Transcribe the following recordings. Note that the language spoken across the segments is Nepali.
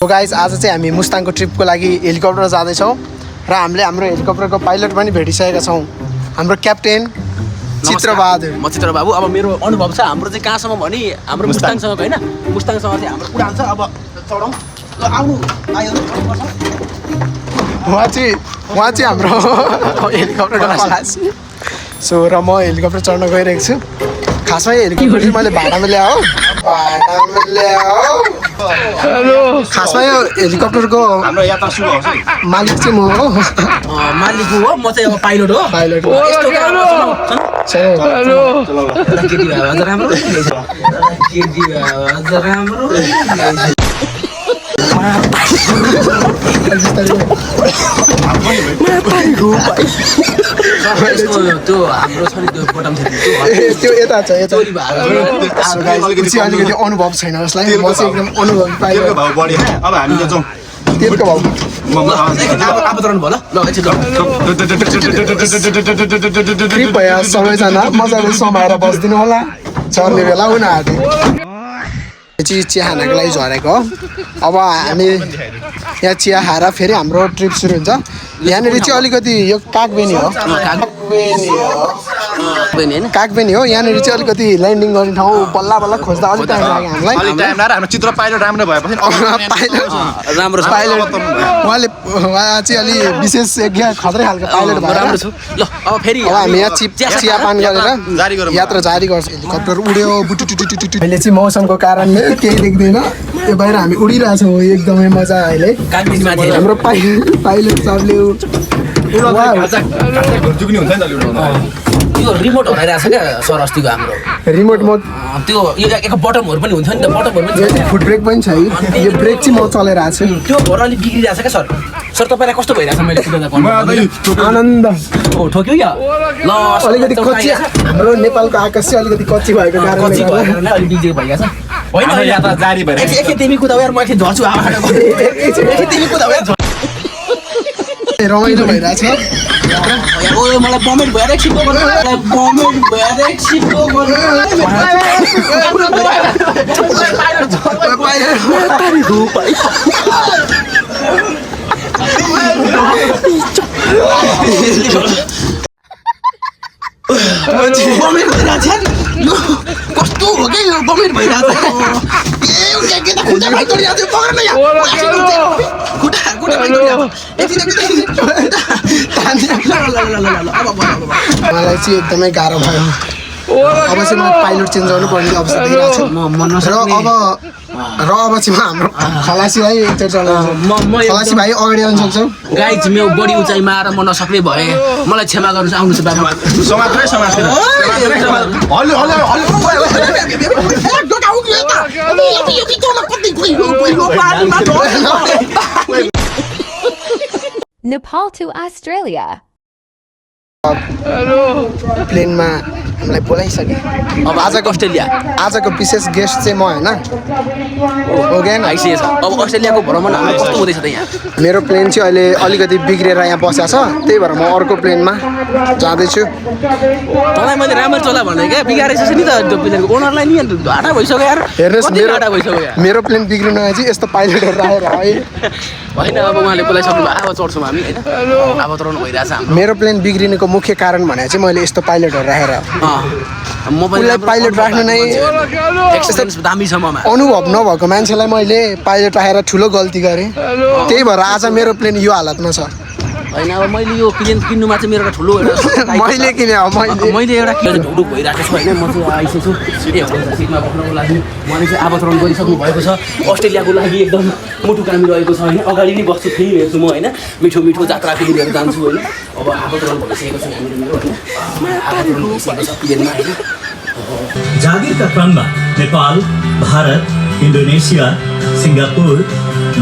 गाइज आज चाहिँ हामी मुस्ताङको ट्रिपको लागि हेलिकप्टर जाँदैछौँ र हामीले हाम्रो हेलिकप्टरको पाइलट पनि भेटिसकेका छौँ। हाम्रो क्याप्टेन चित्रबहादुर। म चित्रबाबु। अब मेरो अनुभव छ हाम्रो चाहिँ कहाँसम्म भने हाम्रो मुस्ताङसँग होइन, मुस्ताङसँग चाहिँ हाम्रो उडान छ। अब चढौँ ल आउनु उहाँ चाहिँ हाम्रो हेलिकप्टरको खलासी। सो र म हेलिकप्टर चढ्न गइरहेको छु। खासमा यो हेलिकप्टर चाहिँ मैले भाडामा ल्याऊ। खासमा यो हेलिकप्टरको हाम्रो यात्रा सुरु हुन्छ है। मालिक चाहिँ म हो। मालिक हो, म चाहिँ अब पाइलट हो। पाइलट हो। यस्तो राम्रो त्यो हाम्रो छ नि त्यो बटम छ त्यो यता छ यता अलिकति अनुभव छैन उसलाई। म चाहिँ एकदम अनुभवी पाइलट। भाउ बढी अब हामी जाउँ तेलको भाउ अवतरण भयो ल एकछिन कृपया सबैजना मजाले समाएर बस्दिनु होला, चढ्ने बेला हुन आँटे। चाहिँ चिया खानको लागि झरेको हो। अब हामी यहाँ चिया खाएर फेरि हाम्रो ट्रिप सुरु हुन्छ। यहाँनिर चाहिँ अलिकति यो कागबेनी हो, कागबेनी हो। यहाँनिर चाहिँ अलिकति ल्यान्डिङ गर्ने ठाउँ बल्ल बल्ल खोज्दा अलिक टाइम लाग्यो हामीलाई। अलिक टाइम लाग्यो। हाम्रो चित्र पाइलट राम्रो भएपछि राम्रो छ। उहाँ चाहिँ अलि विशेष एक खत्रै खालको पाइलट भयो। राम्रो छु ल। अब फेरि हामी यहाँ चियापान गरेर यात्रा जारी गर्छ। हेलिकप्टर उड्यो बुटुटुटुटुटु। अहिले चाहिँ मौसमको कारणले केही देख्दैन। यो बाहिर हामी उडिरहेछौँ एकदमै मजा। अहिले हाम्रो पाइलट सरले यो रिमोट हराइरहेको छ क्या सर अस्तिको हाम्रो रिमोट म त्यो एक बटमहरू पनि हुन्थ्यो नि त, बटमहरू पनि फुट ब्रेक पनि छ है। यो ब्रेक चाहिँ म चलाइरहेको छु। त्यो भएर अलिक बिग्रिरहेको छ क्या सर। सर तपाईँलाई कस्तो भइरहेको छ मैले कुदाउँदा? आनन्द ठोक्यो या ल अलिकति कच्ची। हाम्रो नेपालको आकाश चाहिँ अलिकति कच्ची भएको कारणले गर्दा अलिक बिग्रिएको भइरहेको छ होइन। यात्रा जारी भएर एकछिन तिमी कुदाउ यार, म एकछिन झर्छु। एकछिन तिमी कुदाउ यार, रमाइलो भइरहेछ। मलाई बमेट भएर एकछिनको कस्तो हो क्या यो बमेट भइरहेको मलाई चाहिँ एकदमै गाह्रो भयो। अब चाहिँ म पाइलट चेन्ज गर्नु पर्ने अवस्था देखिरहेको छु। र अब चाहिँ हाम्रो खलासी भाइ एकचोटि चलाउँछु। खलासी भाइ अगाडि आउनु सक्छौ? गाइज म बढी उचाइमा आएर म नसक्ने भएँ, मलाई क्षमा गर्नुहोस्। आउनुहोस् बाबा। Nepal to Australia. प्लेनमा हामीलाई बोलाइसके। अब आजको अस्ट्रेलिया आजको विशेष गेस्ट चाहिँ म होइन हो ज्ञान आइसकेको छ। अब अस्ट्रेलियाको भ्रमण हाम्रो कस्तो हुँदैछ त यहाँ? मेरो प्लेन चाहिँ अहिले अलिकति बिग्रेर यहाँ बसेको छ, त्यही भएर म अर्को प्लेनमा जाँदैछु। तँलाई मैले राम्रो चला भने क्या बिगारेछ नि त त्यो प्लेनको ओनरलाई नि घाटा भइसक्यो यार। हेर्नुहोस् घाटा भइसक्यो यार। मेरो प्लेन बिग्रिनु चाहिँ यस्तो पाइलटहरू राखेर है होइन। अब उहाँले बोलाइसक्नु भयो, अब चढ्छौँ हामी होइन। अवतरण भइरहेछ हाम्रो। मेरो प्लेन बिग्रिनुको मुख्य कारण भने चाहिँ मैले यस्तो पाइलटहरू राखेर म पनि पाइलट राख्नु नै एक्सपिरियन्स दामी छ ममा। अनुभव नभएको मान्छेलाई मैले पाइलट राखेर ठुलो गल्ती गरेँ। त्यही भएर आज मेरो प्लेन यो हालतमा छ। होइन अब मैले यो प्लेन किन्नुमा चाहिँ मेरो एउटा ठुलो मैले किने मैले एउटा ढुकढुक भइरहेको छु होइन। म चाहिँ आइसकेको छु ए सिटमा बस्नको लागि। उहाँले चाहिँ अवतरण गरिसक्नु भएको छ। अस्ट्रेलियाको लागि एकदम मुटु कामी रहेको छ होइन। अगाडि नै बस्छु, फेरि हेर्छु म होइन। मिठो मिठो जात्रा फेरि लिएर जान्छु होइन। अब अवतरण भइसकेको छु हामीले मेरो होइन। प्लेनमा होइन। जागिरका क्रममा Nepal, Bharat, Indonesia, Singapore,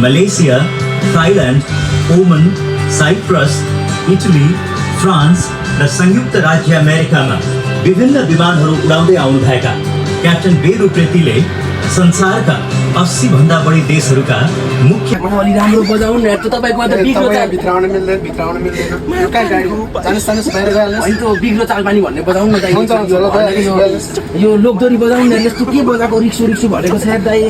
Malaysia, Thailand, ओमन, साइप्रस, इटली, फ्रान्स र संयुक्त राज्य अमेरिकामा विभिन्न विमानहरू उडाउँदै आउनुभएका क्याप्टेन बेरु प्रेतीले संसारका 80 भन्दा बढी देशहरूका मुख्य अलि राम्रो बजाउनु न त तपाईको त बिग्रो चाल भित्राउन मिल्दैन कहाँ गाडी जानुस् बाहिर गइहाल्नुस्। हैन त बिग्रो चाल पानी भन्ने बजाउनु न दाइ। यो लोकदोरी बजाउनु न। यस्तो के बजाको रिक्सु भनेको छ दाइ।